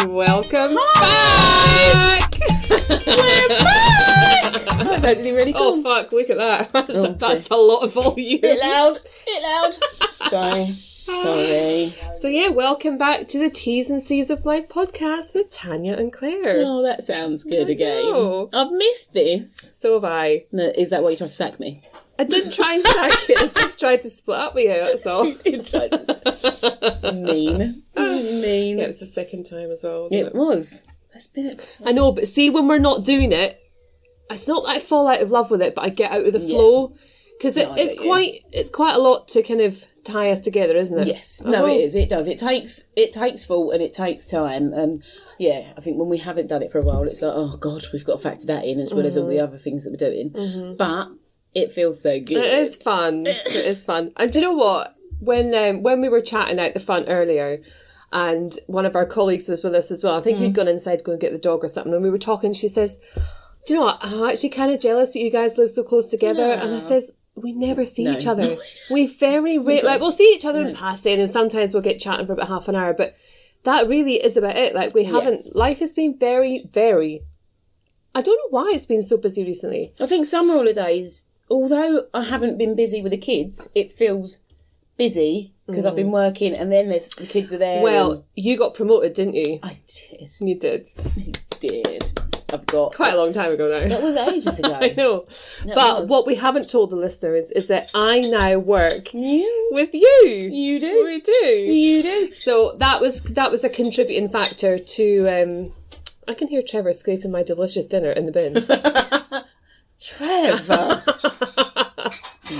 Welcome back! We're back! That's actually really cool. Oh fuck, look at that. That's a lot of volume. Bit loud. Sorry. So yeah, welcome back to the T's and C's of Life podcast with Tanya and Claire. Oh, that sounds good again. know. I've missed this. So have I. No, is that why you tried to sack me? I didn't try and sack it, I just tried to split up with you, that's all. You did try to mean. Mean. Yeah, it was the second time as well, wasn't It was. That's been it. I know, but see, when we're not doing it, it's not that I fall out of love with it, but I get out of the flow. Because it's quite a lot to kind of tie us together, isn't it? Yes. No, it is. It does. It takes thought and it takes time. And yeah, I think when we haven't done it for a while, it's like, oh God, we've got to factor that in as well as all the other things that we're doing. Mm-hmm. But it feels so good. It is fun. It is fun. And do you know what? When we were chatting out the front earlier, and one of our colleagues was with us as well, I think we'd gone inside to go and get the dog or something, and we were talking, she says, do you know what? I'm actually kind of jealous that you guys live so close together. Yeah. And I says, we never see each other. We very rarely, we'll see each other in passing, and sometimes we'll get chatting for about half an hour, but that really is about it. Like, we haven't, life has been very, very, I don't know why it's been so busy recently. I think summer holidays, although I haven't been busy with the kids, it feels busy because I've been working, and then the kids are there. Well, you got promoted, didn't you? I did. You did. I did. I've got... Quite a long time ago now. That was ages ago. I know. But what we haven't told the listeners is that I now work with you. You do. We do. You do. So that was a contributing factor to... I can hear Trevor scraping my delicious dinner in the bin. Trevor.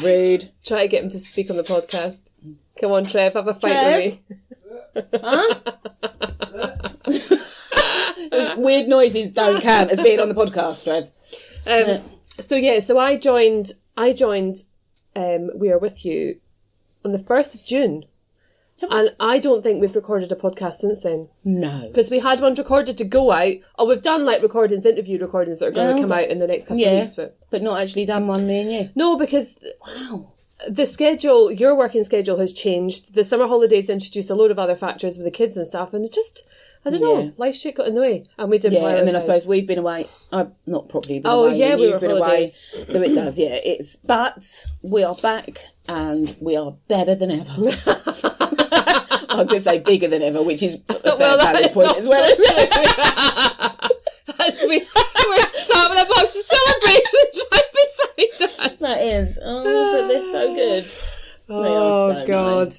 Rude. Try to get him to speak on the podcast. Come on, Trev, have a fight with me. Huh? Those weird noises don't count as being on the podcast, Trev. So I joined We Are With You on the 1st of June. And I don't think we've recorded a podcast since then. No. Because we had one recorded to go out. Oh, we've done interview recordings that are going to come out in the next couple of weeks. But not actually done one, me and you. No, because... Wow. The schedule, your working schedule has changed. The summer holidays introduced a load of other factors with the kids and stuff, and it just, I don't know, life shit got in the way, and we didn't prioritise. And then I suppose we've been away. I've not properly been away. Oh yeah, we were been away. So it does, but we are back, and we are better than ever. I was going to say bigger than ever, which is a valid point as well. We're sat with a box of celebration right beside us. That is. Oh, but they're so good. Oh, so God.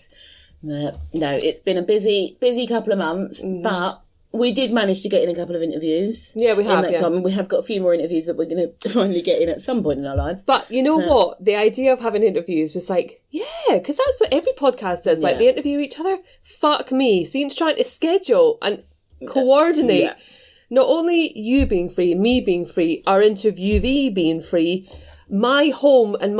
Nice. No, it's been a busy couple of months, but we did manage to get in a couple of interviews. Yeah, we have. In that time, and we have got a few more interviews that we're going to finally get in at some point in our lives. But you know what? The idea of having interviews was like, because that's what every podcast does. Like, they interview each other. Fuck me. Seems trying to schedule and coordinate. Yeah. Not only you being free, me being free, our interviewee being free, my home and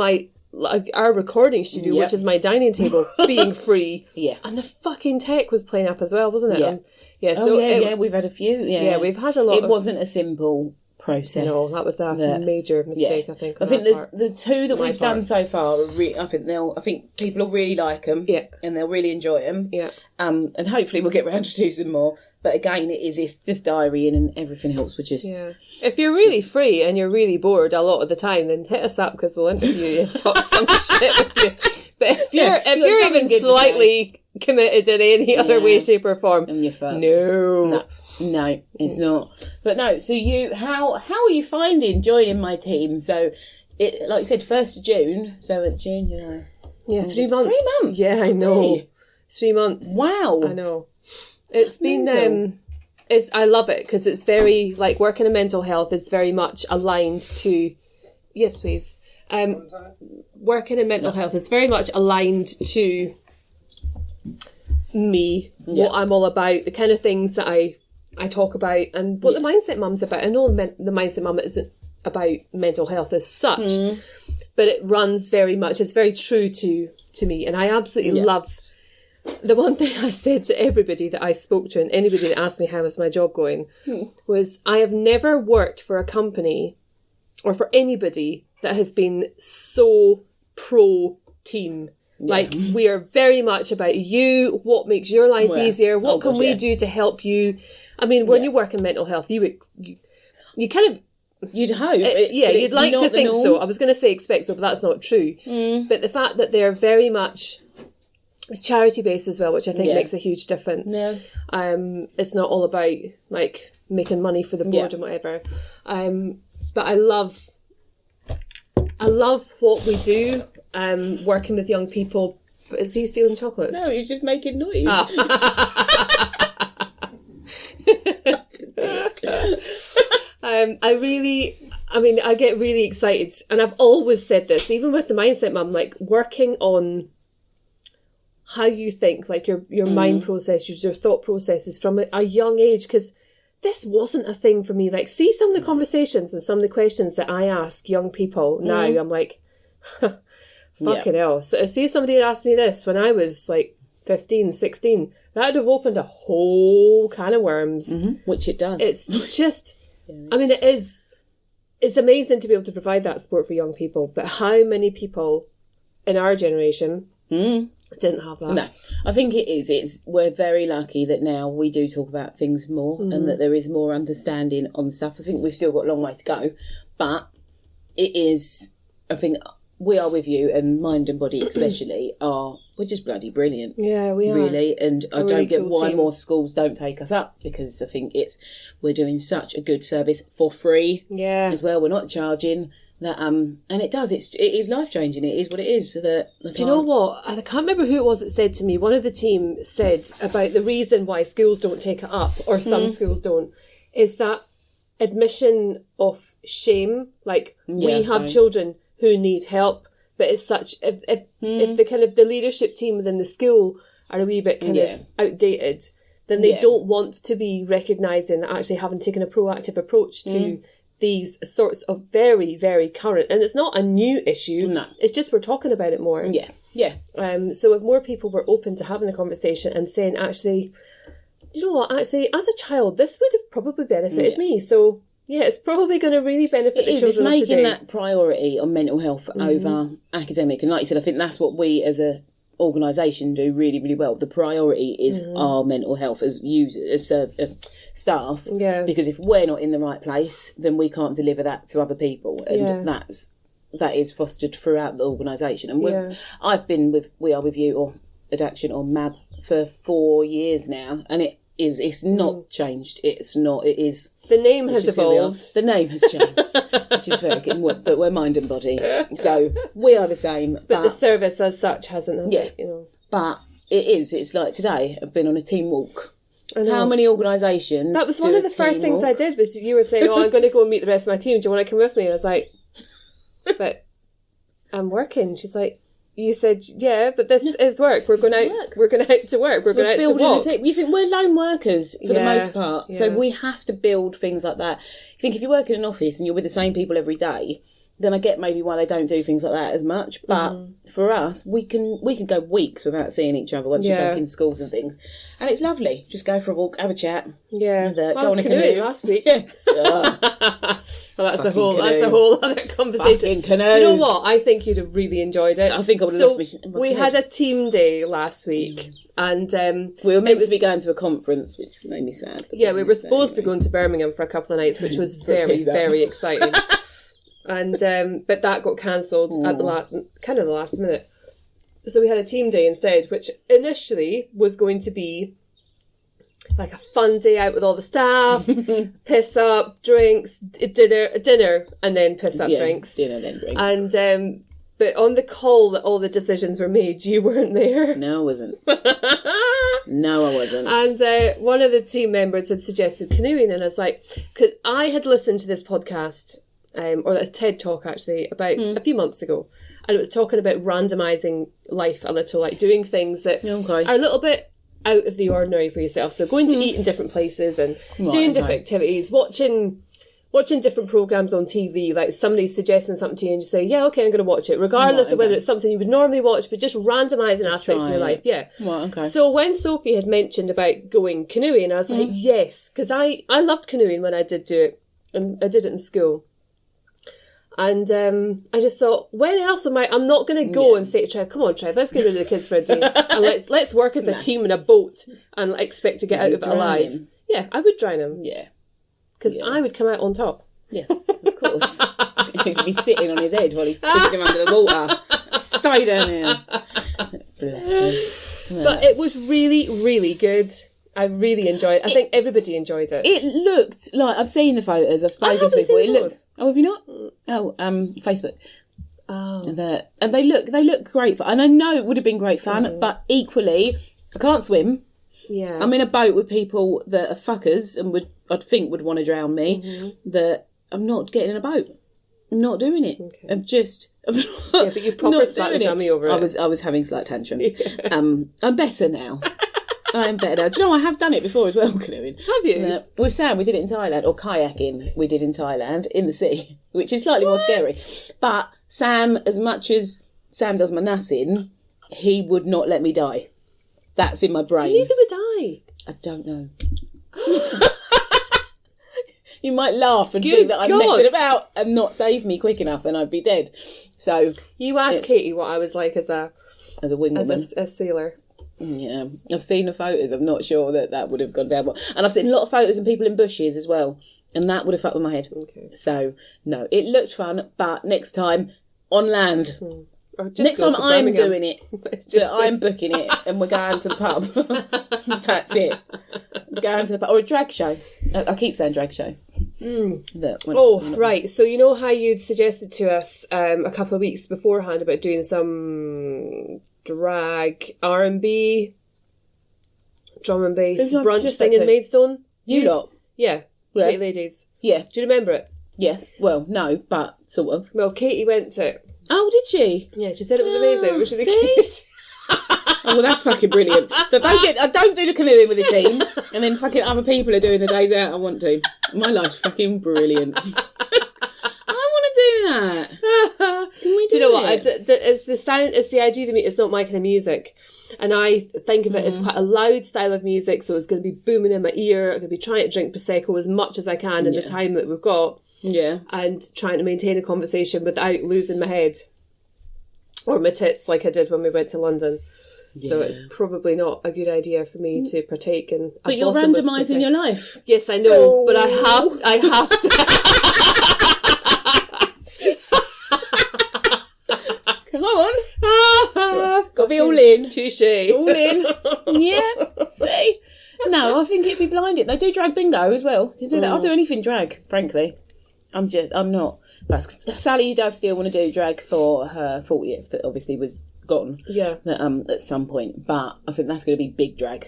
our recording studio, which is my dining table, being free. Yeah. And the fucking tech was playing up as well, wasn't it? Yeah. We've had a few. Yeah, we've had a lot. It wasn't a simple process. No, that was a major mistake, I think. I think the two that we've done so far, I think people will really like them. Yeah. And they'll really enjoy them. Yeah. And hopefully we'll get round to do some more. But again, it's just diarying and everything else. We're just... Yeah. If you're really free and you're really bored a lot of the time, then hit us up because we'll interview you and talk some shit with you. But if you're even slightly committed in any other way, shape or form... And you're fucked. No, it's not. But no, so how are you finding joining my team? So, like you said, 1st of June. So at June, July... Yeah, 3 months. 3 months? Yeah, I know. 3 months. Wow. I know. It's been, I love it because it's very, like, working in mental health is very much aligned to, yes, please. Working in mental health is very much aligned to me, what I'm all about, the kind of things that I talk about and what the Mindset Mum's about. I know the Mindset Mum isn't about mental health as such, but it runs very much, it's very true to me. And I absolutely love... The one thing I said to everybody that I spoke to and anybody that asked me how was my job going was I have never worked for a company or for anybody that has been so pro team Like, we are very much about you, what makes your life easier, what can we do to help you. I mean, when you work in mental health, you kind of... You'd hope. You'd like to think so. I was going to say expect so, but that's not true. But the fact that they're very much... It's charity-based as well, which I think makes a huge difference. Yeah. It's not all about, like, making money for the board and whatever. But I love what we do, working with young people. Is he stealing chocolates? No, he's just making noise. I get really excited, and I've always said this, even with the Mindset Mum, like, working on how you think, like your mind processes, your thought processes from a young age, because this wasn't a thing for me. Like, see some of the conversations and some of the questions that I ask young people now, I'm like, fucking hell. So see if somebody had asked me this when I was like 15, 16, that would have opened a whole can of worms. Which it does. It's just, I mean, it's amazing to be able to provide that support for young people, but how many people in our generation didn't have that? No, I think it is. We're very lucky that now we do talk about things more and that there is more understanding on stuff. I think we've still got a long way to go, but it is, I think We Are With You and Mind and Body especially we're just bloody brilliant. Yeah, we are. Really, and I don't get why more schools don't take us up, because I think we're doing such a good service for free as well. We're not charging. That and it is life changing. It is what it is. Do you know what? I can't remember who it was that said to me. One of the team said about the reason why schools don't take it up, or some schools don't, is that admission of shame. Like, we have children who need help, but it's such if the kind of the leadership team within the school are a wee bit kind of outdated, then they don't want to be recognising that actually having taken a proactive approach to these sorts of very, very current, and it's not a new issue. No. It's just we're talking about it more. Yeah, yeah. So if more people were open to having the conversation and saying, actually, you know what, actually, as a child, this would have probably benefited me. So, yeah, it's probably going to really benefit the children of today. It's making that priority on mental health over academic. And like you said, I think that's what we as a organisation do really, really well. The priority is our mental health as users, as staff. Yeah. Because if we're not in the right place, then we can't deliver that to other people. And that is fostered throughout the organisation. And I've been with We Are With You, or Addaction, or MAB, for 4 years now, and it's not changed. It is. The name has evolved. The name has changed, which is very good. But we're Mind and Body, so we are the same. But the service as such hasn't, has it? You know. But it is. It's like today. I've been on a team walk. How many organisations? That was one of the first things I did. Was you were saying, "Oh, I'm going to go and meet the rest of my team. Do you want to come with me?" And I was like, "But I'm working." She's like, "You said, yeah, but this is work. We're going out. We're going out to work. We're going out to walk." You think we're lone workers for the most part, so we have to build things like that. You think if you work in an office and you're with the same people every day, then I get maybe why they don't do things like that as much. But for us, we can go weeks without seeing each other once you're back in schools and things, and it's lovely. Just go for a walk, have a chat. Yeah, and, go on a canoe last week. Well, that's a whole other conversation. Do you know what? I think you'd have really enjoyed it. I think I would have lost my we had a team day last week, and we were meant to be going to a conference, which made me sad. Yeah, we were supposed to be going to Birmingham for a couple of nights, which was very, very exciting. And but that got cancelled at the last minute. So we had a team day instead, which initially was going to be like a fun day out with all the staff, piss up, drinks, dinner, and then piss up, drinks. Dinner, then drinks. And but on the call that all the decisions were made, you weren't there. No, I wasn't. No, I wasn't. And one of the team members had suggested canoeing, and I was like, because I had listened to this podcast, or a TED Talk actually, about a few months ago, and it was talking about randomising life a little, like doing things that are a little bit out of the ordinary for yourself. So going to eat in different places and doing different activities, watching different programmes on TV, like somebody's suggesting something to you and you say, yeah, okay, I'm going to watch it, regardless of whether it's something you would normally watch, but just randomising aspects of your life. Yeah. Right, okay. So when Sophie had mentioned about going canoeing, I was like, yes, because I loved canoeing when I did do it, and I did it in school. And I just thought, when else am I'm not going to go and say to Trev, come on, Trev, let's get rid of the kids for a day. And let's work as a team in a boat and expect to get out of it alive. Him. Yeah, I would drown him. Yeah. Because I would come out on top. Yes, of course. He'd be sitting on his head while he pushed him under the water. Stay down there. Bless him. But it was really, really good. I really enjoyed it. I think everybody enjoyed it. It looked like, I've seen the photos, I've spoken to people. It looks. Oh, have you not? Oh, Facebook. Oh. And they look great fun. And I know it would have been great fun, but equally, I can't swim. Yeah. I'm in a boat with people that are fuckers and I'd think would want to drown me, that I'm not getting in a boat. I'm not doing it. Okay. I'm yeah, but you proper started dummy over it. I was having slight tantrums. Yeah. I'm better now. I am better now. Do you know, I have done it before as well, canoeing. Have you? With Sam, we did it in Thailand, or kayaking we did in Thailand, in the sea, which is slightly more scary. But Sam, as much as Sam does my nutting, he would not let me die. That's in my brain. Neither would I. I don't know. You might laugh and think that I'm messing about and not save me quick enough and I'd be dead. So you asked Katie what I was like as a wingwoman. As a sailor. Yeah, I've seen the photos. I'm not sure that would have gone down well. And I've seen a lot of photos of people in bushes as well. And that would have fucked with my head. Okay. So, no, it looked fun. But next time, on land. Next time I'm doing it. I'm booking it and we're going to the pub. That's it. Going to the pub. Or a drag show. I keep saying drag show. Right. So you know how you'd suggested to us a couple of weeks beforehand about doing some drag R&B, drum and bass brunch thing in Maidstone? You lot? Yeah. Great Ladies. Yeah. Do you remember it? Yes. Well, no, but sort of. Well, Katie went to it. Oh, did she? Yeah, she said it was amazing, which is cute. Oh, well, that's fucking brilliant. So I don't do the canoeing with the team, and then fucking other people are doing the days out I want to. My life's fucking brilliant. I want to do that. Can we do you know what? It's the idea to me. It's not my kind of music, and I think of it as quite a loud style of music. So it's going to be booming in my ear. I'm going to be trying to drink prosecco as much as I can in the time that we've got. Yeah, and trying to maintain a conversation without losing my head or my tits like I did when we went to London. Yeah. So it's probably not a good idea for me to partake in. But you're randomising your life. Yes, I know, but I have to. Come on, got to be all in. Touché. All in. Yeah. See. No, I think it'd be blinded. They do drag bingo as well. You can do that. I'll do anything drag, frankly. I'm not. Sally does still want to do drag for her 40th, that obviously was gone. Yeah. At some point. But I think that's going to be big drag.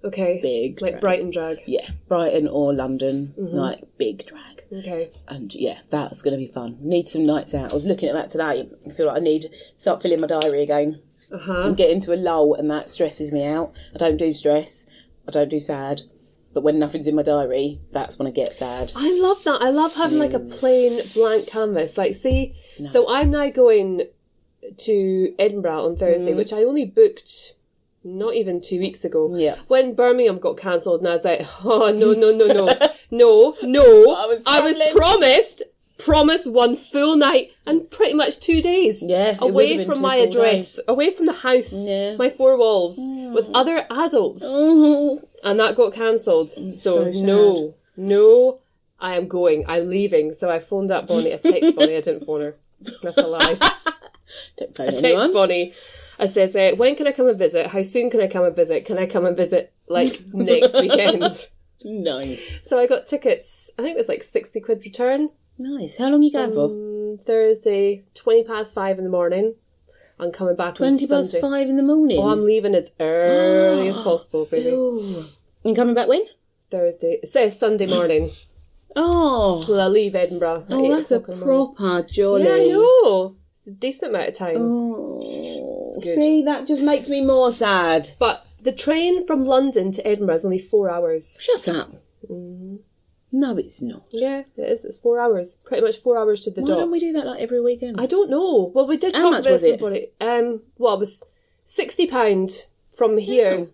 Okay. Big like drag. Brighton drag. Yeah. Brighton or London. Like big drag. Okay. And yeah, that's going to be fun. Need some nights out. I was looking at that today. I feel like I need to start filling my diary again. And get into a lull, and that stresses me out. I don't do stress. I don't do sad. But when nothing's in my diary, that's when I get sad. I love that. I love having like a plain blank canvas. Like, see, so I'm now going to Edinburgh on Thursday, which I only booked not even 2 weeks ago. Yeah. When Birmingham got cancelled, and I was like, oh, no. I was promised one full night and pretty much 2 days away from my address, away from the house, my four walls, with other adults. And that got cancelled. So no, I am going. I'm leaving. So I phoned up Bonnie. I texted Bonnie. I didn't phone her. That's a lie. Don't phone I texted Bonnie. I said, when can I come and visit? How soon can I come and visit? Can I come and visit, like, next weekend? Nice. So I got tickets. I think it was like 60 quid return. Nice. How long are you going for? Thursday, 5:20 in the morning. I'm coming back on Sunday. 5:20 in the morning? Oh, I'm leaving as early as possible, baby. Ew. And coming back when? Thursday. It says Sunday morning. Oh. Well, I'll leave Edinburgh. Oh, that's a proper jolly. Yeah, I know. It's a decent amount of time. Oh. See, that just makes me more sad. But the train from London to Edinburgh is only 4 hours. Shut up. No, it's not. Yeah, it is. It's 4 hours. Pretty much 4 hours to the dot. Why don't we do that like every weekend? I don't know. Well, we did talk about this. It was £60 from here. Yeah.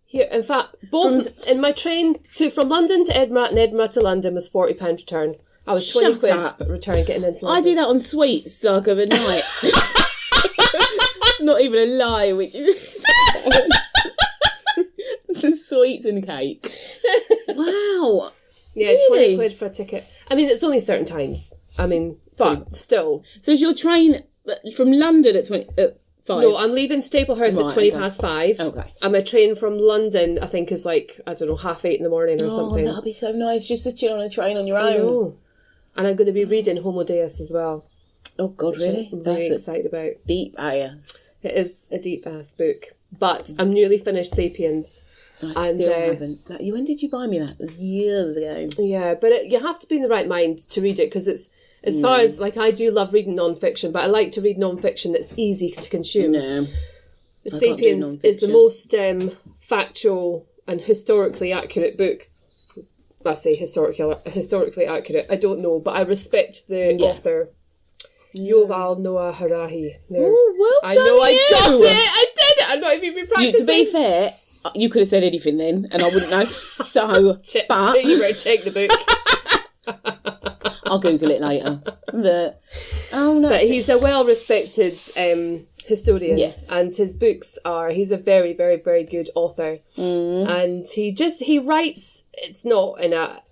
Here, in fact, both in my train from London to Edinburgh and Edinburgh to London was £40 return. I was 20 Shut quid up. return getting into London. I do that on sweets like overnight. It's not even a lie, which is sweets and cake. Wow. Yeah, really? 20 quid for a ticket. I mean, it's only certain times. I mean, but still. So is your train from London at 5? No, I'm leaving Staplehurst at 20 past 5. Okay. And my train from London, I think, is like, I don't know, 8:30 in the morning or something. That'll be so nice, just to chill on a train on your I own. know. And I'm going to be reading Homo Deus as well. Oh, God, really? I'm very excited about. Deep ass. It is a deep-ass book. But I'm nearly finished Sapiens. I still haven't. When did you buy me that? Years ago. Yeah, but you have to be in the right mind to read it, because it's, as far as, like, I do love reading non-fiction, but I like to read non-fiction that's easy to consume. No. Sapiens is the most factual and historically accurate book. I say historically accurate. I don't know, but I respect the author, Yuval Noah Harari. Oh, well done. I know, I you. got it. I did it. I'm not even been practicing. To be fair, you could have said anything then, and I wouldn't know. So, but you better check the book. I'll Google it later. But he's a well-respected historian, yes, and his books are. He's a very, very, very good author, and he writes. It's not in a.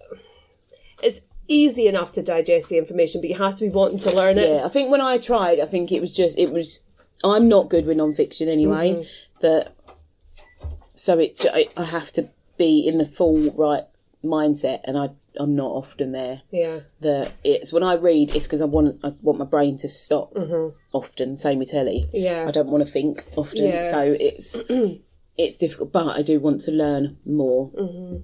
It's easy enough to digest the information, but you have to be wanting to learn it. Yeah, I think when I tried, I think it was. I'm not good with non-fiction anyway, but so I have to be in the full right mindset, and I'm not often there. Yeah. It's when I read, it's because I want my brain to stop often. Same with telly. Yeah. I don't want to think often, so it's difficult. But I do want to learn more,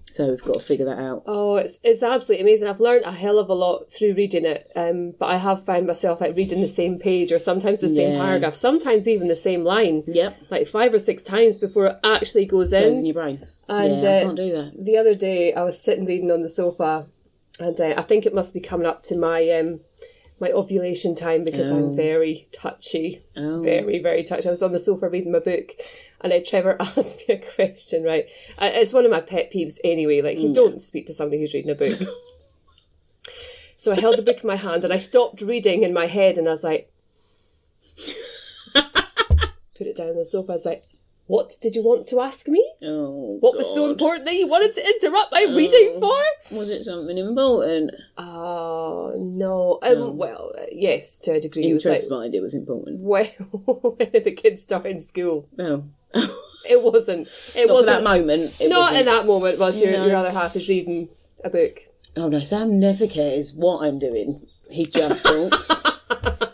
so we've got to figure that out. Oh, it's absolutely amazing. I've learned a hell of a lot through reading it, but I have found myself like reading the same page, or sometimes the same paragraph, sometimes even the same line. Yep. Like 5 or 6 times before it actually goes in your brain. And I can't do that. The other day, I was sitting reading on the sofa, and I think it must be coming up to my my ovulation time, because I'm very touchy. Very, very touchy. I was on the sofa reading my book, and Trevor asked me a question, right? It's one of my pet peeves anyway. Like, you don't speak to somebody who's reading a book. So I held the book in my hand, and I stopped reading in my head, and I was like... put it down on the sofa. I was like, what did you want to ask me? Oh, what was so important that you wanted to interrupt my reading for? Was it something important? Oh, no. Well, yes, to a degree. In Trev's mind, it was important. Well, when the kids started school. Oh. It wasn't. It Not wasn't. for that moment. Not in that moment, whilst your other half is reading a book. Oh, no, Sam never cares what I'm doing. He just talks.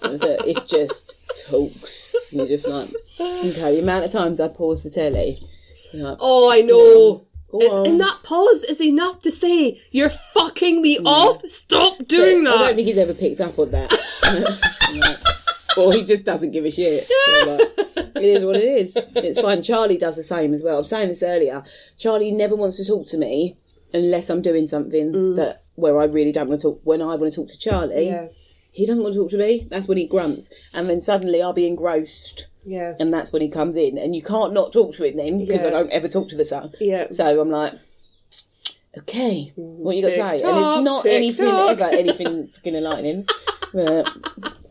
It just talks. And you're just like, okay, the amount of times I pause the telly. Like, oh, I know. Go on. And that pause is enough to say, you're fucking me off. Stop doing that. I don't think he's ever picked up on that. Or he just doesn't give a shit. So, it is what it is. It's fine. Charlie does the same as well. I was saying this earlier. Charlie never wants to talk to me unless I'm doing something where I really don't want to talk. When I want to talk to Charlie, he doesn't want to talk to me. That's when he grunts. And then suddenly I'll be engrossed. Yeah. And that's when he comes in. And you can't not talk to him then, because I don't ever talk to the son. Yeah. So I'm like, okay, what you got to say? And it's not anything fucking enlightening. But,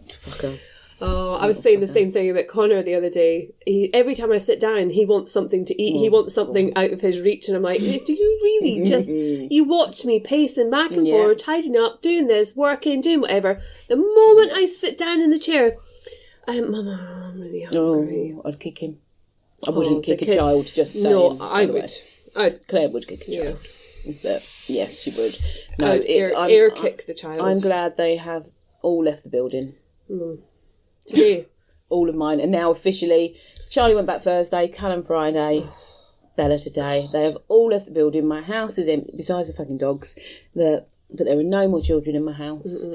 fucker. Oh, I was saying the same thing about Connor the other day. Every time I sit down, he wants something to eat. He wants something out of his reach. And I'm like, do you really just... You watch me pacing back and forward, tidying up, doing this, working, doing whatever. The moment I sit down in the chair, Mama, I'm really hungry. Oh, I'd kick him. I wouldn't kick a child, just saying. No, I would. Claire would kick a child. But yes, she would. No, I'd air kick the child. I'm glad they have all left the building. Today. All of mine. And now officially, Charlie went back Thursday, Callum Friday, Bella today. They have all left the building. My house is empty, besides the fucking dogs. But there are no more children in my house.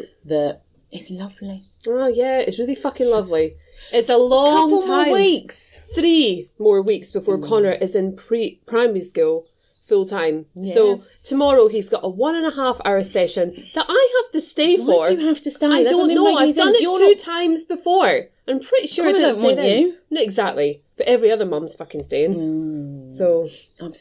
It's lovely. Oh, yeah, it's really fucking lovely. It's a long time. More weeks. 3 more weeks before Connor is in primary school full time. Yeah. So tomorrow he's got a 1.5 hour session that I have to stay for. Why do you have to stay? I don't know. I've done it 2 times before, and I'm pretty sure I didn't stay then. Not exactly. But every other mum's fucking staying. So I'm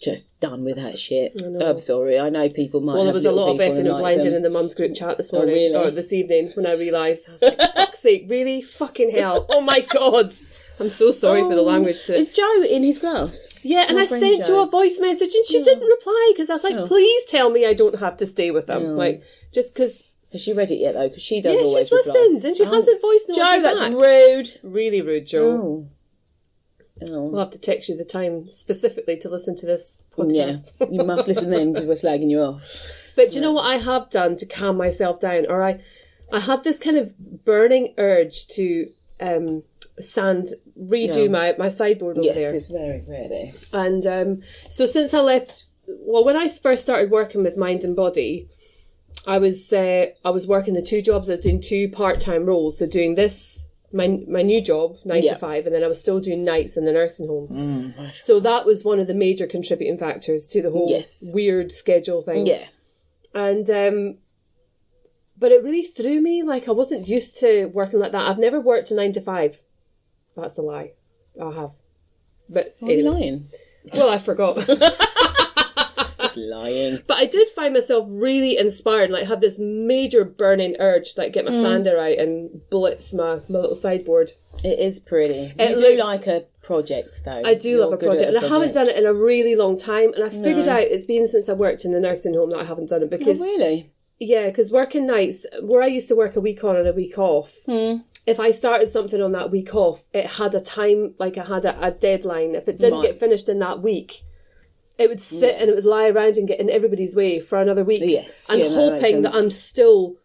just done with that shit. I'm sorry. I know people might. Well, there was a lot of effing and blinding in the mum's group chat this morning or this evening when I realised. I was like, for fuck's sake, really? Fucking hell. Oh my God. I'm so sorry for the language today. Is Joe in his class? Yeah, and I sent Jo a voice message and she didn't reply because I was like, please tell me I don't have to stay with them. Like, just because... Has she read it yet, though? Because she does always she's listened and she hasn't voice noted Jo, that's rude. Really rude, Jo. We'll have to text you the time specifically to listen to this podcast. Yeah, you must listen then because we're slagging you off. But do you know what I have done to calm myself down? Or I had this kind of burning urge to redo my sideboard over there. Yes, it's very pretty. And so since I left, well, when I first started working with Mind and Body, I was working the 2 jobs. I was doing 2 part-time roles. So doing this, my new job, 9 to 5, and then I was still doing nights in the nursing home. So that was one of the major contributing factors to the whole weird schedule thing. Yeah. And but it really threw me. Like, I wasn't used to working like that. I've never worked a 9 to 5. That's a lie. I have. But anyway. Are you lying? Well, I forgot. Lying. But I did find myself really inspired, like had this major burning urge to like get my sander out and blitz my little sideboard. It is pretty. You do like a project though. I do love a project, and I haven't done it in a really long time, and I figured out it's been since I worked in the nursing home that I haven't done it because... Oh, really? Yeah, because working nights, where I used to work a week on and a week off, if I started something on that week off, it had a time, like I had a deadline. If it didn't get finished in that week, it would sit and it would lie around and get in everybody's way for another week. Yes. And hoping that I'm still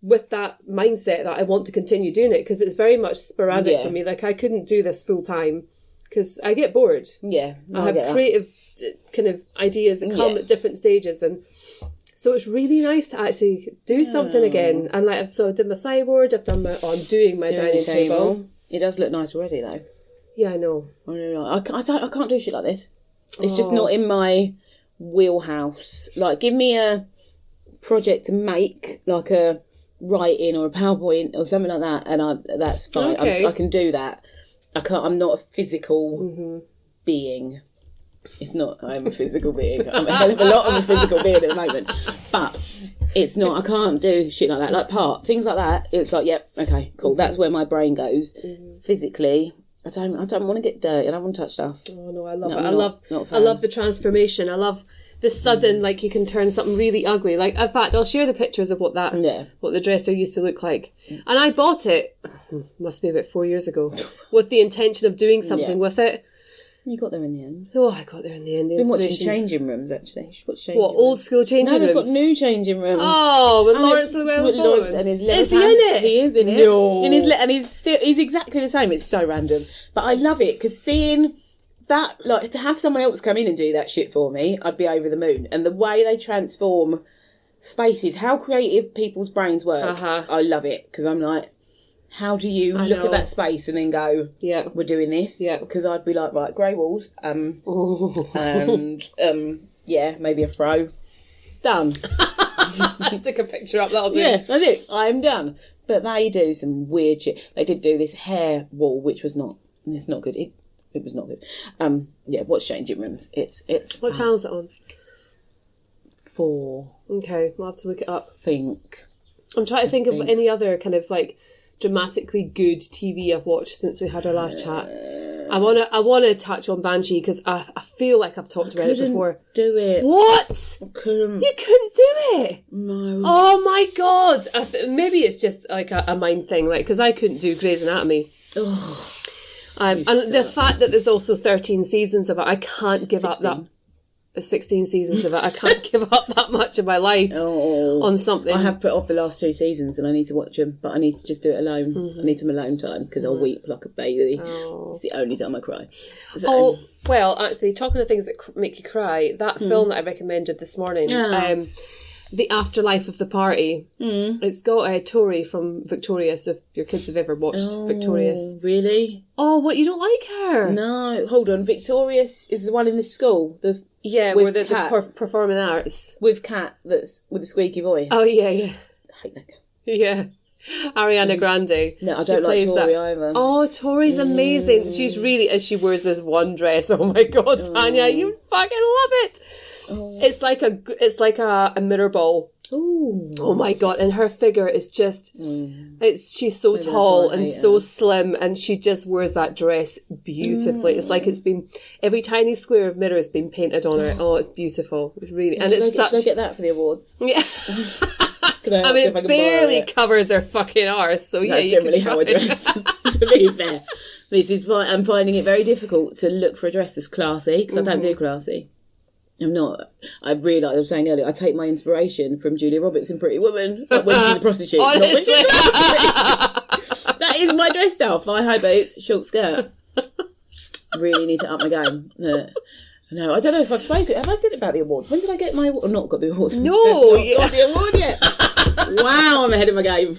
with that mindset that I want to continue doing it, because it's very much sporadic for me. Like, I couldn't do this full time because I get bored. Yeah. I have creative kind of ideas that come at different stages, and so it's really nice to actually do something again. And like, so I did my sideboard, I'm doing my dining table. It does look nice already though. Yeah, I know. I can't do shit like this. It's just not in my wheelhouse. Like, give me a project to make, like a write-in or a PowerPoint or something like that, and that's fine. Okay. I can do that. I'm not a physical being. It's not. I'm a physical being. I'm a hell of a lot of a physical being at the moment. But it's not. I can't do shit like that. Like things like that. It's like, yep, okay, cool. That's where my brain goes. Physically, I don't want to get dirty. I don't want to touch stuff. Oh no, I love it. I love the transformation. I love the sudden, like, you can turn something really ugly. Like, in fact, I'll share the pictures of what the dresser used to look like. And I bought it, must be about 4 years ago, with the intention of doing something with it. You got there in the end. Oh, I got there in the end. I've been watching changing rooms, actually. You should watch changing rooms. Old school changing rooms? No, they've got new changing rooms. Oh, with Lawrence Llewellyn. And his little is he in it? He is in it. No. And he's exactly the same. It's so random. But I love it, because seeing that, like, to have someone else come in and do that shit for me, I'd be over the moon. And the way they transform spaces, how creative people's brains work, I love it. Because I'm like, how do you look at that space and then go, we're doing this? Yeah. Because I'd be like, right, grey walls, and maybe a throw. Done. Take a picture up, that'll do. Yeah, that's it. I'm done. But they do some weird shit. They did do this hair wall, which was it's not good. It was not good. Watch changing rooms. It's what channel is it on? 4. Okay, we'll have to look it up. I'm trying to think of any other kind of like dramatically good TV I've watched since we had our last chat. I wanna touch on Banshee because I feel like I've talked about it before. Do it. What? I couldn't. You couldn't do it? No. Oh my God. Maybe it's just like a mind thing, like, because I couldn't do Grey's Anatomy. Oh. And the fact that there's also 13 seasons of it, I can't give 16. Up that. 16 seasons of it. I can't give up that much of my life on something. I have put off the last 2 seasons and I need to watch them, but I need to just do it alone. I need some alone time because I'll weep like a baby. It's the only time I cry. So, well, actually, talking of things that make you cry, that film that I recommended this morning, The Afterlife of the Party, it's got Tori from Victorious, if your kids have ever watched Victorious. Really? Oh, what, you don't like her? No, hold on. Victorious is the one in the school, where the performing arts. With Kat, that's with the squeaky voice. Oh, yeah. I hate that girl. Yeah. Ariana Grande. No, I don't like Tori either. Oh, Tori's amazing. She's really, as she wears this one dress. Oh my God, Tanya, you fucking love it. Oh. It's like a mirror ball. Ooh. Oh my God, and her figure is just, she's so tall and so slim, and she just wears that dress beautifully. It's like it's been, every tiny square of mirror has been painted on her. Oh, it's beautiful. It's really, and it's such... Should I get that for the awards? Yeah. I mean, it barely covers her fucking arse, so yeah, you can try. That's generally how I dress, to be fair. This is why I'm finding it very difficult to look for a dress that's classy, because I don't do classy. I'm not. I realised, I was saying earlier, I take my inspiration from Julia Roberts in Pretty Woman, when she's a prostitute, not when she's classy. That is my dress style. Thigh-high boots, short skirt. Really need to up my game. No, I don't know if I've spoken. Have I said about the awards? When did I get my award? Not got the award. No, not got the award yet. Wow, I'm ahead of my game.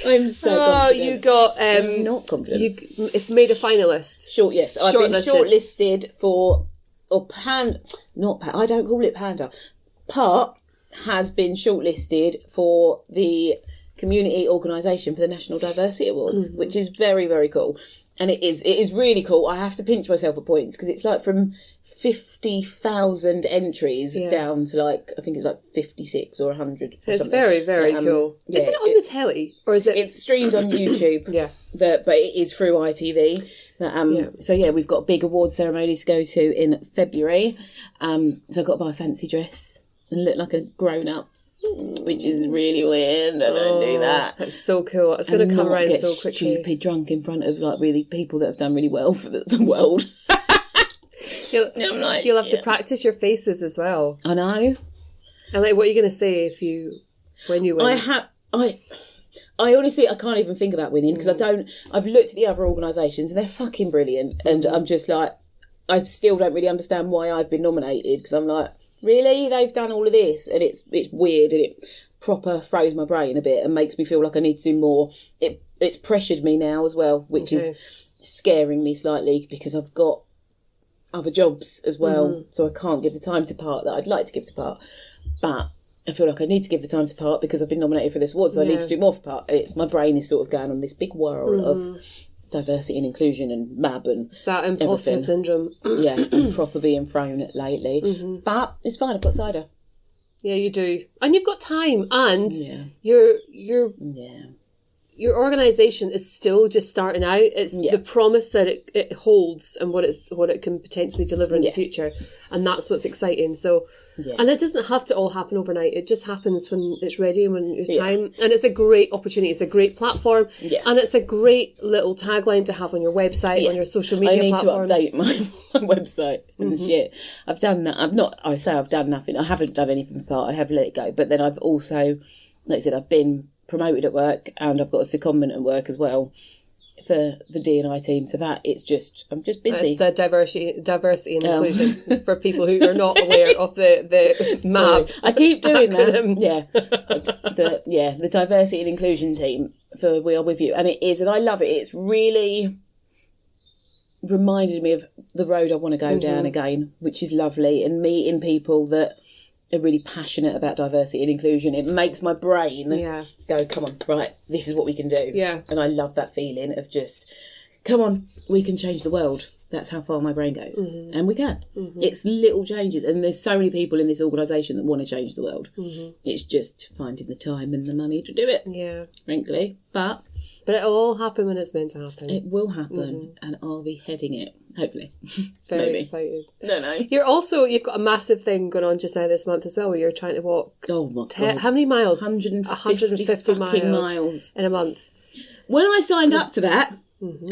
I'm so confident. You got... I'm not confident. You've made a finalist. Yes. I've been shortlisted for... I don't call it Panda. Part has been shortlisted for the community organisation for the National Diversity Awards, which is very, very cool. And it is really cool. I have to pinch myself at points because it's like from 50,000 entries down to like, I think it's like 56 or 100. It's very, very cool. Yeah, is it on the telly or is it? It's streamed on YouTube. Yeah. But it is through ITV. So yeah, we've got a big award ceremony to go to in February. So I've got to buy a fancy dress and look like a grown up, which is really weird. I don't do that. That's so cool. It's going to come around so quickly. Stupid drunk in front of like really people that have done really well for the world. You'll have to practice your faces as well. I know. And like, what are you going to say when you win? I honestly, I can't even think about winning because I've looked at the other organisations and they're fucking brilliant. And I'm just like, I still don't really understand why I've been nominated because I'm like, really? They've done all of this? And it's weird and it proper throws my brain a bit and makes me feel like I need to do more. It's pressured me now as well, which is scaring me slightly because I've got other jobs as well. So I can't give the time to part that I'd like to give to part. But I feel like I need to give the time to part because I've been nominated for this award, so I need to do more for part. My brain is sort of going on this big whirl of diversity and inclusion and MAB and it's that imposter syndrome. Yeah, I'm proper being thrown lately. But it's fine, I've got cider. Yeah, you do. And you've got time and your organisation is still just starting out. It's the promise that it holds and what it can potentially deliver in the future. And that's what's exciting. So, and it doesn't have to all happen overnight. It just happens when it's ready and when it's time. And it's a great opportunity. It's a great platform. Yes. And it's a great little tagline to have on your website, on your social media platforms. I need to update my website and shit. I've done that. I've done nothing. I haven't done anything for part. I have let it go. But then I've also, like I said, I've been promoted at work and I've got a secondment at work as well for the D&I team. So I'm just busy. That's the diversity and inclusion for people who are not aware of the MAB. I keep doing that. The diversity and inclusion team for We Are With You. And it is, and I love it. It's really reminded me of the road I want to go down again, which is lovely, and meeting people that are really passionate about diversity and inclusion. It makes my brain go, come on, right, this is what we can do. Yeah. And I love that feeling of just, come on, we can change the world. That's how far my brain goes. And we can. It's little changes. And there's so many people in this organisation that want to change the world. It's just finding the time and the money to do it. Yeah. Frankly. But it'll all happen when it's meant to happen. It will happen. And I'll be heading it. Hopefully. Very excited. No. You've got a massive thing going on just now this month as well where you're trying to walk. Oh my God. How many miles? 150 miles in a month. When I signed up to that,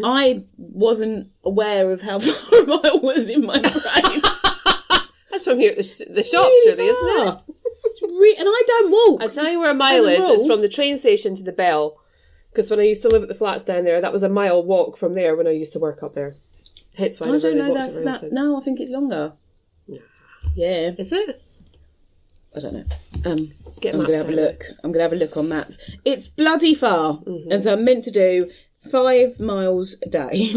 I wasn't aware of how far a mile was in my brain. That's from here at the shop, surely, isn't it? And I don't walk. I'll tell you where a mile is. It's from the train station to the Bell. Because when I used to live at the flats down there, that was a mile walk from there when I used to work up there. Hence why I don't know that's that. No, I think it's longer. Yeah. Is it? I don't know. I'm going to have a look. I'm going to have a look on maps. It's bloody far. And so I'm meant to do 5 miles a day,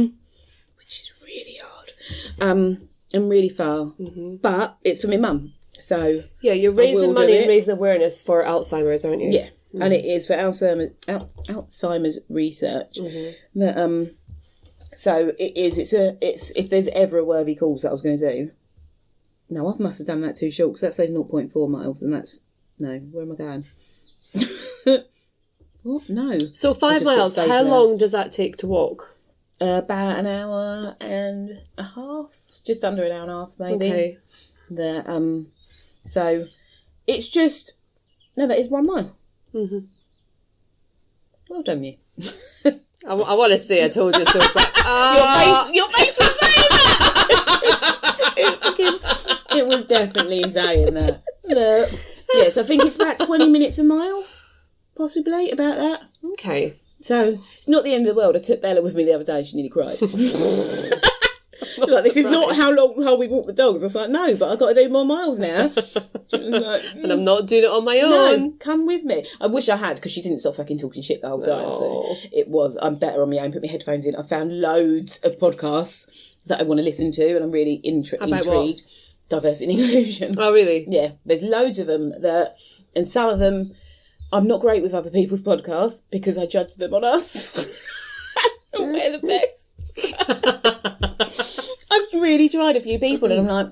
which is really hard. And really far. But it's for my mum. So yeah, you're raising money and raising awareness for Alzheimer's, aren't you? Yeah. and it is for Alzheimer's research. That so it is. It's if there's ever a worthy cause that I was going to do. No, I must have done that too short because that says 0.4 miles, and that's no. Where am I going? What? No. So 5 miles. How long does that take to walk? About an hour and a half, just under an hour and a half, maybe. Okay. So it's just that is 1 mile. Well done, you. I want to say I told you so, but your face was saying that. It was definitely saying that. Yes, I think it's about 20 minutes a mile, possibly about that. Okay. So it's not the end of the world. I took Bella with me the other day. She nearly cried. Like, this is not how we walk the dogs. I was like, no, but I've got to do more miles now. She was like, and I'm not doing it on my own. No, come with me. I wish I had, because she didn't stop fucking talking shit the whole time. So I'm better on my own. Put my headphones in. I found loads of podcasts that I want to listen to, and I'm really intrigued. What? Diversity and inclusion. Oh, really? Yeah, there's loads of them and some of them, I'm not great with other people's podcasts because I judge them on us. We're the best. I've really tried a few people and I'm like,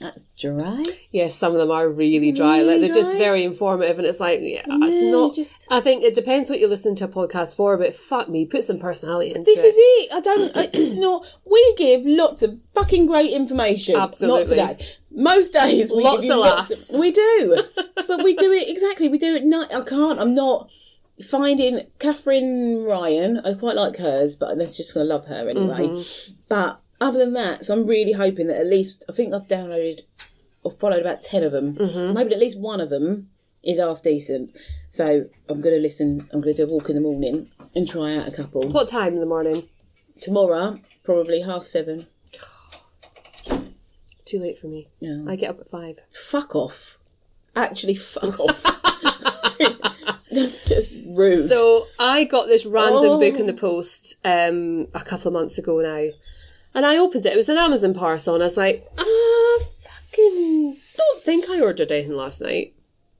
that's dry. Yes, some of them are really dry. Like they're just very informative, and it's like, it's not. I think it depends what you listen to a podcast for, but fuck me, put some personality into this is it. It's not. We give lots of fucking great information. Absolutely. Not today. Most days we lots give you of laughs. We do, but we do it exactly. We do it. I'm not finding Catherine Ryan. I quite like hers, but that's just gonna love her anyway. But other than that, so I'm really hoping that at least, I think I've downloaded or followed about 10 of them. Maybe at least one of them is half decent. So I'm going to listen. I'm going to do a walk in the morning and try out a couple. What time in the morning? Tomorrow, probably 7:30. Too late for me. Yeah. I get up at 5. Fuck off. Actually, fuck off. That's just rude. So I got this random book in the post a couple of months ago now. And I opened it. It was an Amazon parcel, and I was like, fucking don't think I ordered anything last night.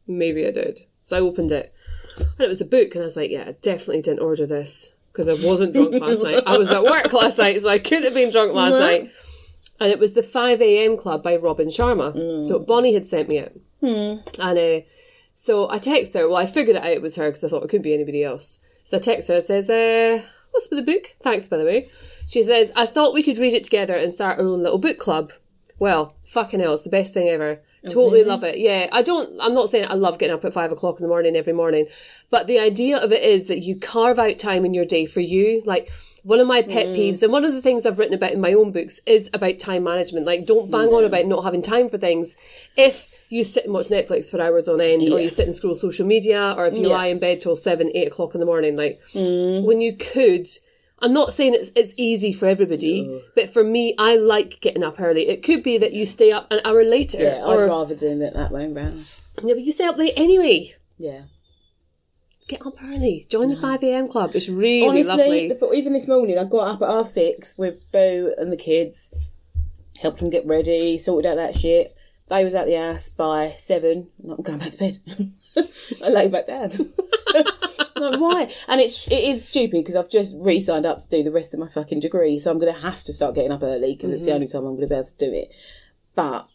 Maybe I did. So I opened it, and it was a book, and I was like, yeah, I definitely didn't order this because I wasn't drunk last night. I was at work last night, so I couldn't have been drunk last night. And it was the 5 a.m. Club by Robin Sharma. So Bonnie had sent me it. And so I texted her. Well, I figured it out it was her because I thought it couldn't be anybody else. So I texted her. It says, what's with the book? Thanks, by the way. She says, I thought we could read it together and start our own little book club. Well, fucking hell, it's the best thing ever. Totally love it. Yeah, I'm not saying I love getting up at 5 o'clock in the morning every morning, but the idea of it is that you carve out time in your day for you. Like, one of my pet peeves, and one of the things I've written about in my own books, is about time management. Like, don't bang on about not having time for things. If you sit and watch Netflix for hours on end, or you sit and scroll social media, or if you lie in bed till 7, 8 o'clock in the morning, like, when you could... I'm not saying it's easy for everybody, but for me, I like getting up early. It could be that you stay up an hour later. Yeah, I'd rather do it that way around. Yeah, but you stay up late anyway. Yeah. Get up early. Join the 5 a.m. club. It's really lovely. Honestly, even this morning, I got up at 6:30 with Boo and the kids, helped them get ready, sorted out that shit. They was at the house by 7. I'm going back to bed. I lay back down. Like, why? And it is stupid because I've just re-signed up to do the rest of my fucking degree, so I'm going to have to start getting up early because it's the only time I'm going to be able to do it. But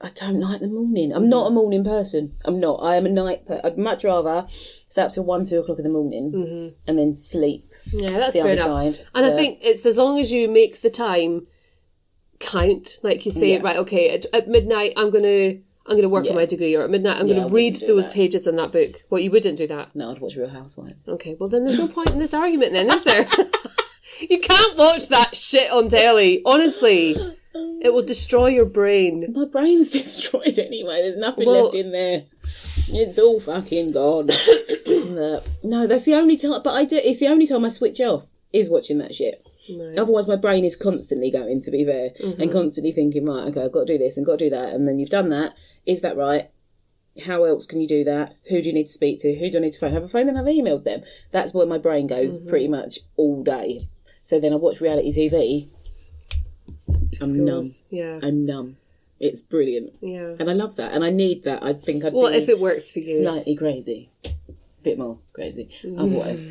I don't like the morning. I'm not a morning person. I'm not. I am a night person. I'd much rather stay up till 1, 2 o'clock in the morning and then sleep. Yeah, that's fair enough. And I think it's as long as you make the time count, like you say, right, okay, at midnight I'm going to work on my degree, or at midnight I'm going to read those pages in that book. Well, you wouldn't do that. No, I'd watch Real Housewives. Okay, well then there's no point in this argument then, is there? You can't watch that shit on telly. Honestly, it will destroy your brain. My brain's destroyed anyway. There's nothing left in there. It's all fucking gone. No, that's the only time. But it's the only time I switch off is watching that shit. No. Otherwise, my brain is constantly going, to be fair, and constantly thinking, right, okay, I've got to do this and got to do that, and then you've done that. Is that right? How else can you do that? Who do you need to speak to? Who do I need to phone? Have I phoned them? Have I emailed them? That's where my brain goes pretty much all day. So then I watch reality TV. I'm numb. Yeah. I'm numb. It's brilliant. Yeah. And I love that. And I need that. I think I'd be if it works for you. Slightly crazy. bit more crazy otherwise.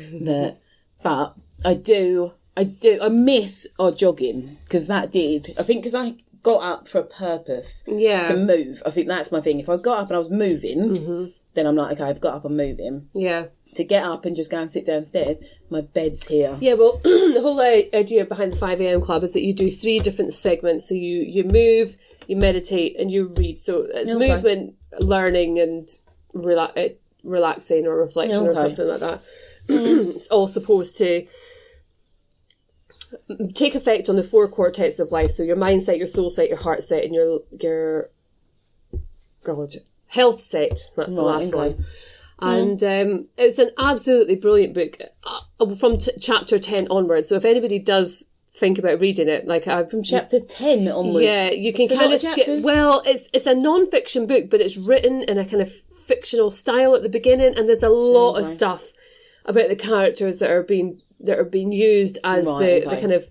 But I miss our jogging, because that did, I think, because I got up for a purpose to move. I think that's my thing. If I got up and I was moving, then I'm like, okay, I've got up, I'm moving. Yeah. To get up and just go and sit downstairs, my bed's here. Yeah, well, the whole idea behind the 5am Club is that you do 3 different segments. So you move, you meditate, and you read. So it's movement, learning, and relaxing or reflection or something like that. It's all supposed to take effect on the 4 cortex of life. So your mindset, your soul set, your heart set, and your health set. That's the last one. And it's an absolutely brilliant book from chapter 10 onwards. So if anybody does think about reading it, like from chapter 10 onwards, yeah, you can kind of skip. Well, it's a non-fiction book, but it's written in a kind of fictional style at the beginning, and there's a lot of stuff about the characters that are being used as the kind of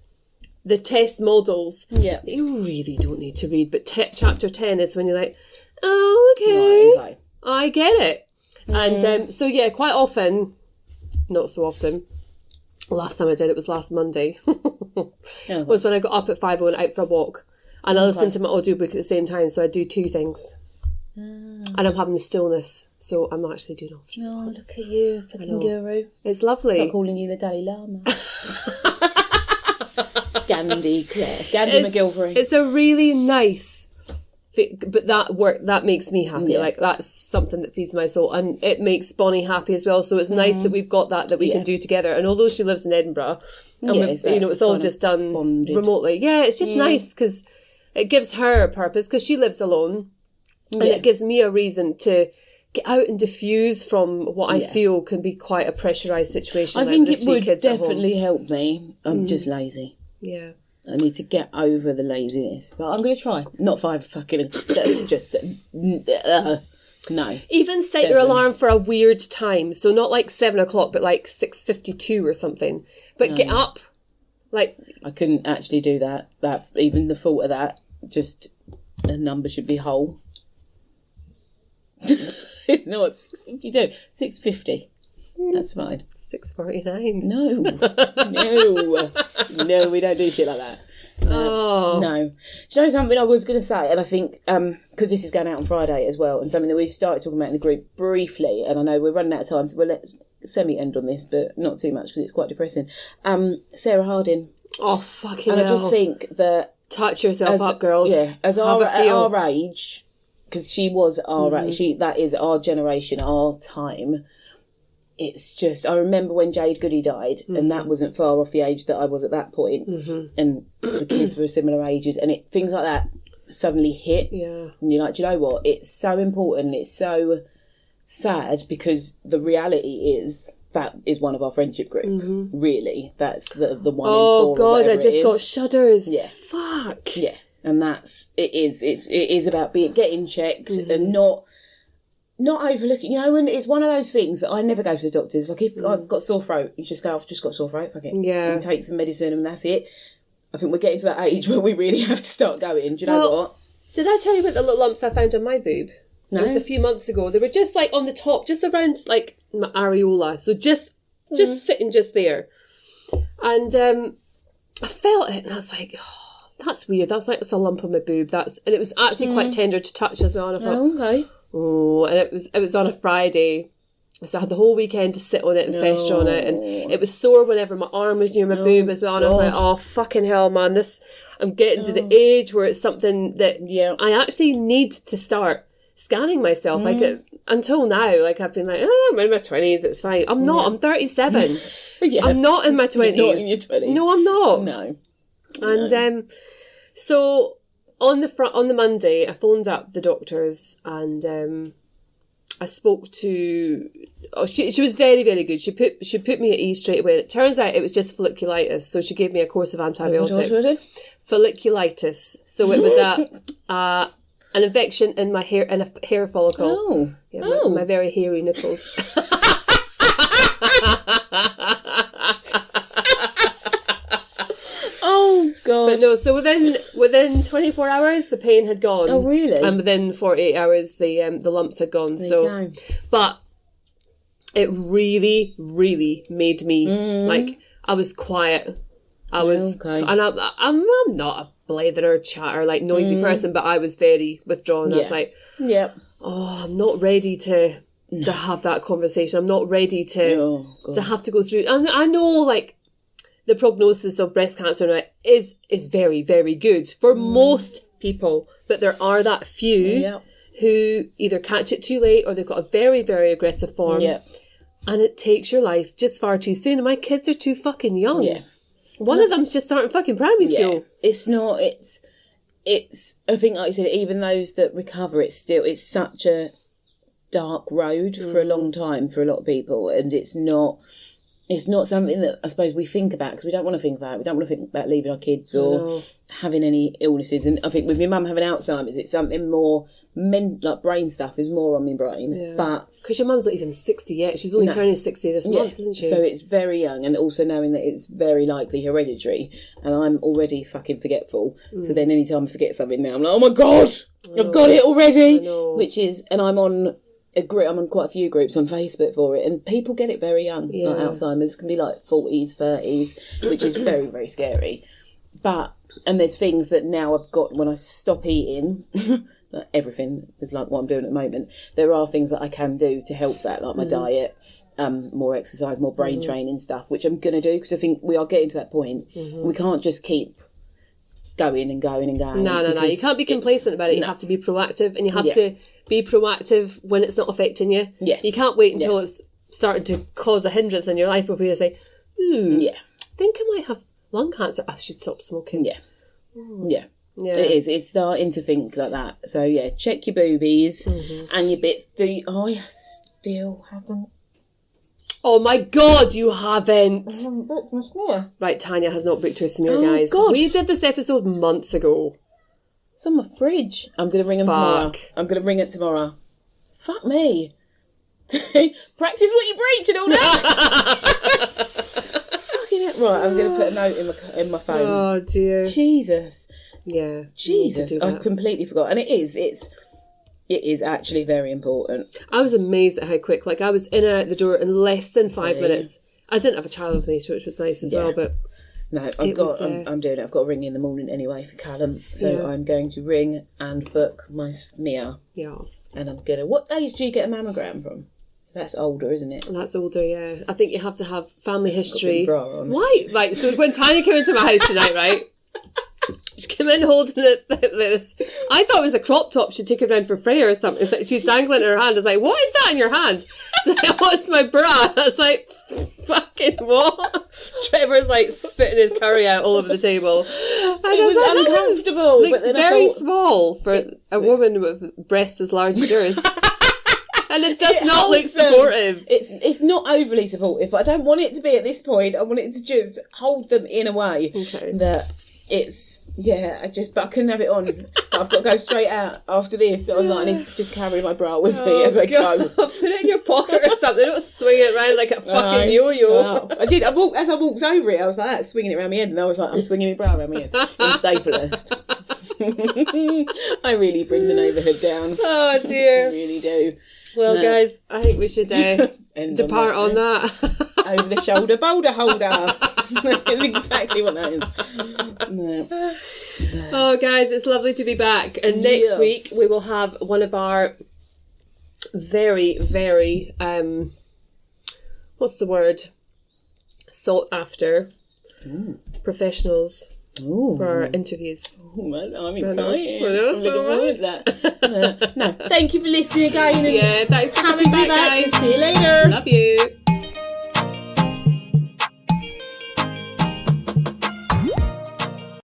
the test models. Yeah, you really don't need to read, but chapter 10 is when you're like, oh, okay. I get it. And so, yeah, quite often, not so often, last time I did it was last Monday, was when I got up at 5 and went out for a walk. And I listened to my audiobook at the same time, so I do 2 things. And I'm having the stillness, so I'm actually doing all 3. Oh, look at you, fucking guru. It's lovely. Start calling you the Dalai Lama. Gandhi McGilvery. It's a really nice... But that makes me happy. Like, that's something that feeds my soul, and it makes Bonnie happy as well. So it's nice that we've got that we can do together. And although she lives in Edinburgh, and it's all just done remotely. Yeah, it's just nice because it gives her a purpose, because she lives alone, and it gives me a reason to get out and diffuse from what I feel can be quite a pressurised situation. I think it would definitely help me. I'm just lazy. Yeah. I need to get over the laziness. But I'm going to try. Not 5 fucking... That's just... no. Even set 7. Your alarm for a weird time. So not like 7 o'clock, but like 6:52 or something. But get up. Like... I couldn't actually do that. Even the thought of that, just... The number should be whole. It's not 6:52. 6:50. That's fine. 6:49. No, we don't do shit like that. No. Do you know something I was going to say? And I think, because this is going out on Friday as well, and something that we started talking about in the group briefly, and I know we're running out of time, so we'll let's semi-end on this, but not too much because it's quite depressing. Sarah Harding. Oh, fucking hell. And I just think that... Touch yourself up, girls. Yeah, at our age, because she was our age, that is our generation, our time... It's just, I remember when Jade Goody died, and that wasn't far off the age that I was at that point, and the kids were similar ages, and things like that suddenly hit. Yeah. And you're like, do you know what? It's so important. It's so sad, because the reality is that is one of our friendship group. Really, that's the one. Oh God, I just got shudders. Yeah. Fuck. Yeah, and it is about getting checked and not overlooking, and it's one of those things that I never go to the doctors. Like, if I've got sore throat, you just go, I've just got sore throat, fuck it. Yeah. And take some medicine and that's it. I think we're getting to that age where we really have to start going. Do you know what? Did I tell you about the little lumps I found on my boob? No. It was a few months ago. They were just like on the top, just around like my areola. So just sitting just there. And I felt it and I was like, oh, that's weird. That's like it's a lump on my boob. And it was actually quite tender to touch as well. And I thought, okay. Oh, and it was on a Friday, so I had the whole weekend to sit on it and fester on it, and it was sore whenever my arm was near my boob as well, and I was like, oh fucking hell, man, I'm getting to the age where it's something that I actually need to start scanning myself. Like, until now, like, I've been like, I'm in my 20s, it's fine. I'm not, I'm 37. I'm not in my 20s. You're not in your 20s. No, I'm not. No. And so... On the Monday, I phoned up the doctors and I spoke to... Oh, she was very, very good. She put me at ease straight away. It turns out it was just folliculitis, so she gave me a course of antibiotics. Folliculitis. So it was an infection in my hair, in a hair follicle. Oh. Yeah, my very hairy nipples. Oh God! But no, so within 24 hours the pain had gone. Oh really? And within 48 hours the lumps had gone. But it really, really made me, like, I was quiet. I was, and I'm not a blatherer, chatter, like, noisy person, but I was very withdrawn. I was like, I'm not ready to have that conversation. I'm not ready to have to go through. And I know, like, the prognosis of breast cancer now is very, very good for most people, but there are that few who either catch it too late or they've got a very, very aggressive form. And it takes your life just far too soon. And my kids are too fucking young. One of them's just starting fucking primary school. It's not, it's, I think, like you said, even those that recover, it's such a dark road for a long time for a lot of people. And it's not something that I suppose we think about, because we don't want to think about it. We don't want to think about leaving our kids or having any illnesses. And I think with your mum having Alzheimer's, it's something more, like brain stuff is more on my brain. Yeah. But because your mum's not even 60 yet. She's only turning 60 this month, isn't she? So it's very young, and also knowing that it's very likely hereditary. And I'm already fucking forgetful. So then any time I forget something now, I'm like, oh my God, I've got it already. Which is, and I'm on quite a few groups on Facebook for it, and people get it very young. Like Alzheimer's can be like 40s, 30s, which is very, very scary. And there's things that now I've got when I stop eating, like everything is like what I'm doing at the moment. There are things that I can do to help that, like my diet, more exercise, more brain training stuff, which I'm going to do, because I think we are getting to that point. We can't just keep going and going and going. No. You can't be complacent about it. You have to be proactive, and you have to be proactive when it's not affecting you. You can't wait until it's starting to cause a hindrance in your life before you say, I think I might have lung cancer. I should stop smoking. It is. It's starting to think like that. So check your boobies and your bits. I still haven't. Oh my God, you haven't. I haven't booked my smear. Right, Tanya has not booked her smear, guys. God. We did this episode months ago. It's on my fridge. I'm going to ring them tomorrow. I'm going to ring it tomorrow. Fuck me. Practice what you preach and all that. Fucking it. Right, I'm going to put a note in my phone. Oh, dear. Jesus. Yeah. Jesus. I completely forgot. And it is actually very important. I was amazed at how quick. Like, I was in and out the door in less than 5 minutes. I didn't have a child with me, which was nice as well, but... No, I'm doing it. I've got to ring in the morning anyway for Callum. So I'm going to ring and book my smear. Yes. And I'm going to... What age do you get a mammogram from? That's older, isn't it? That's older, yeah. I think you have to have family history. Bra on. Why? Right, so when Tanya came into my house tonight, right? She came in holding it like this. I thought it was a crop top she'd taken around for Freya or something. She's dangling her hand. I was like, what is that in your hand? She's like, oh, it's my bra. I was like, fucking what? Trevor's like spitting his curry out all over the table. And it was uncomfortable. It looks very small for a woman with breasts as large as yours. And it does not look supportive. It's not overly supportive, but I don't want it to be at this point. I want it to just hold them in a way that it's, but I couldn't have it on. I've got to go straight out after this. So I was like, I need to just carry my bra with me as I go. Put it in your pocket or something. Don't swing it around like a fucking yo-yo. No. I did. As I walked over it, I was like that, swinging it around my head. And I was like, I'm swinging my bra around my head. I'm stapleless. I really bring the neighbourhood down. Oh, dear. I really do. Well, guys, I think we should depart on that. Over the shoulder boulder holder. That's exactly what that is. No. Oh, guys, it's lovely to be back. And next week we will have one of our very, very, what's the word? Sought after professionals. Ooh. For our interviews. Ooh, I'm excited. I'm looking forward to that. No, thank you for listening again. And thanks for coming back, guys. See you later. Love you.